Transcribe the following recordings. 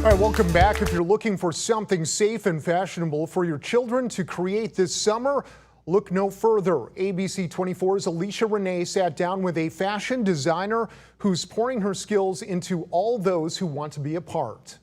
All right, welcome back. If you're looking for something safe and fashionable for your children to create this summer, look no further. ABC 24's Alicia Renee sat down with a fashion designer who's pouring her skills into all those who want to be a part.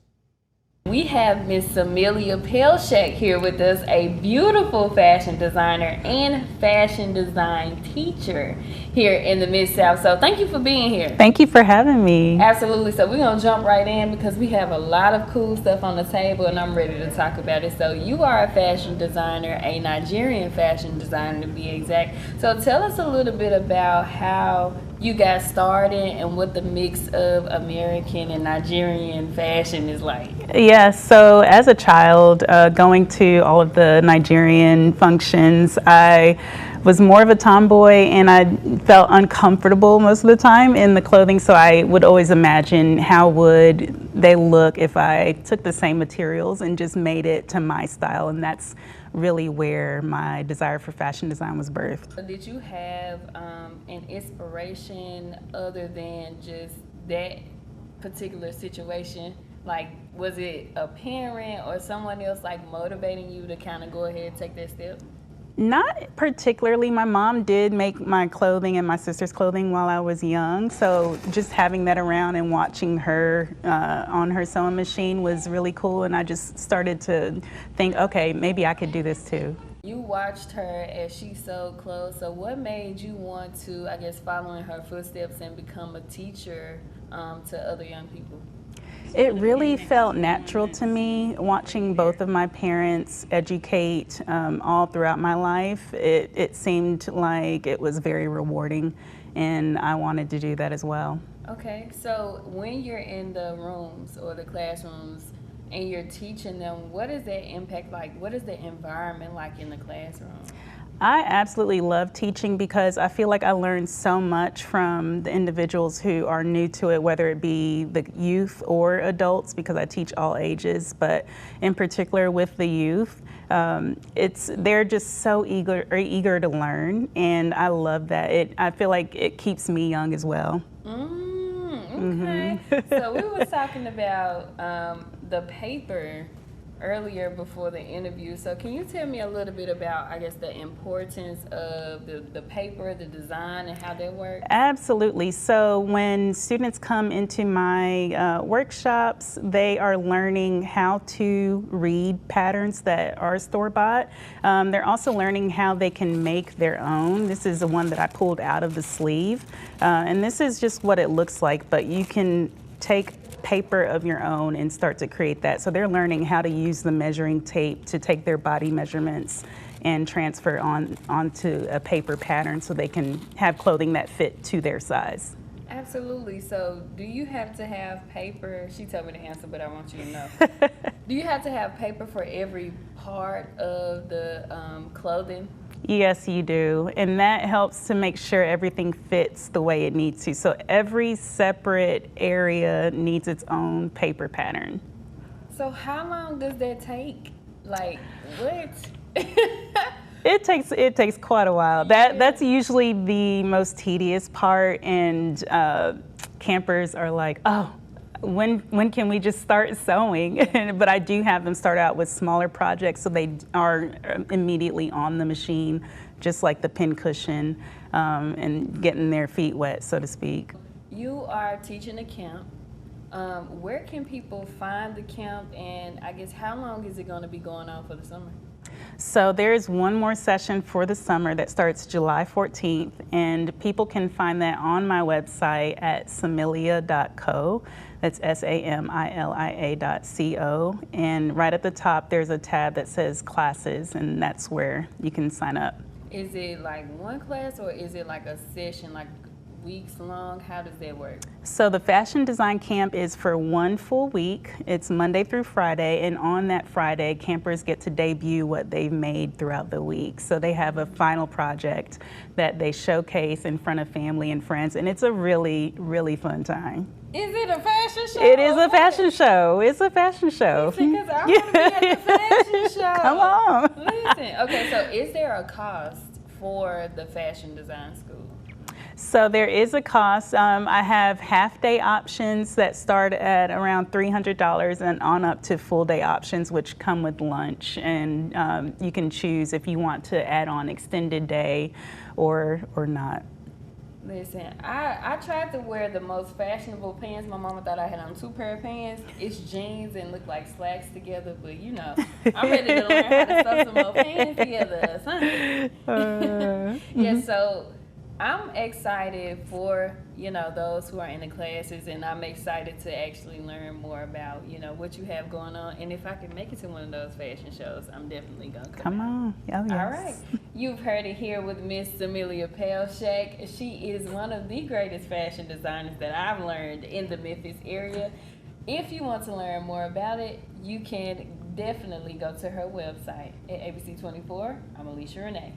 We have Miss Amelia Pelshak here with us, a beautiful fashion designer and fashion design teacher here in the Mid-South. So thank you for being here. Thank you for having me. Absolutely. So we're going to jump right in because we have a lot of cool stuff on the table and I'm ready to talk about it. So you are a fashion designer, a Nigerian fashion designer to be exact. So tell us a little bit about how you got started and what the mix of American and Nigerian fashion is like. Yes, so as a child, going to all of the Nigerian functions, I was more of a tomboy and I felt uncomfortable most of the time in the clothing, so I would always imagine how would they look if I took the same materials and just made it to my style, and that's really where my desire for fashion design was birthed. Did you have an inspiration other than just that particular situation? Like, was it a parent or someone else like motivating you to kind of go ahead and take that step? Not particularly. My mom did make my clothing and my sister's clothing while I was young, so just having that around and watching her on her sewing machine was really cool, and I just started to think, okay, maybe I could do this too. You watched her as she sewed clothes, so what made you want to, I guess, follow in her footsteps and become a teacher to other young people? It really felt natural to me watching both of my parents educate all throughout my life. It seemed like it was very rewarding, and I wanted to do that as well. Okay, so when you're in the rooms or the classrooms and you're teaching them, what is that impact like? What is the environment like in the classroom? I absolutely love teaching because I feel like I learn so much from the individuals who are new to it, whether it be the youth or adults, because I teach all ages, but in particular with the youth, they're just so eager to learn, and I love that. I feel like it keeps me young as well. Okay. So we were talking about the paper earlier before the interview. So can you tell me a little bit about, I guess, the importance of the paper, the design, and how they work? Absolutely. So when students come into my workshops, they are learning how to read patterns that are store-bought. They're also learning how they can make their own. This is the one that I pulled out of the sleeve. And this is just what it looks like, but you can take paper of your own and start to create that. So they're learning how to use the measuring tape to take their body measurements and transfer onto a paper pattern so they can have clothing that fit to their size. Absolutely. So do you have to have paper? She told me to answer, but I want you to know. Do you have to have paper for every part of the clothing? Yes, you do. And that helps to make sure everything fits the way it needs to. So every separate area needs its own paper pattern. So how long does that take? Like, what? It takes quite a while. That's usually the most tedious part, and campers are like, oh, when can we just start sewing? But I do have them start out with smaller projects so they are immediately on the machine, just like the pin cushion, and getting their feet wet, so to speak. You are teaching a camp. Where can people find the camp, and I guess how long is it going to be going on for the summer? So there's one more session for the summer that starts July 14th, and people can find that on my website at samilia.co. That's SAMILIA.co. And right at the top, there's a tab that says classes, and that's where you can sign up. Is it like one class, or is it like a session, like weeks long? How does that work? So the fashion design camp is for 1 full week. It's Monday through Friday, and on that Friday, campers get to debut what they've made throughout the week. So they have a final project that they showcase in front of family and friends, and it's a really, really fun time. Is it a fashion show? It is a fashion show. It's a fashion show. Because I want to be at the fashion show. Come on. Listen, okay, so is there a cost for the fashion design school? So there is a cost. I have half-day options that start at around $300 and on up to full-day options, which come with lunch. And you can choose if you want to add on extended day or not. Listen, I tried to wear the most fashionable pants. My mama thought I had on 2 pair of pants. It's jeans and look like slacks together, but you know, I'm ready to learn how to sew some more pants together or something. Yeah, so I'm excited for, you know, those who are in the classes, and I'm excited to actually learn more about, you know, what you have going on. And if I can make it to one of those fashion shows, I'm definitely going to Come out. on. Oh, yes. All right. You've heard it here with Miss Amelia Pelshak. She is one of the greatest fashion designers that I've learned in the Memphis area. If you want to learn more about it, you can definitely go to her website at ABC24. I'm Alicia Renee.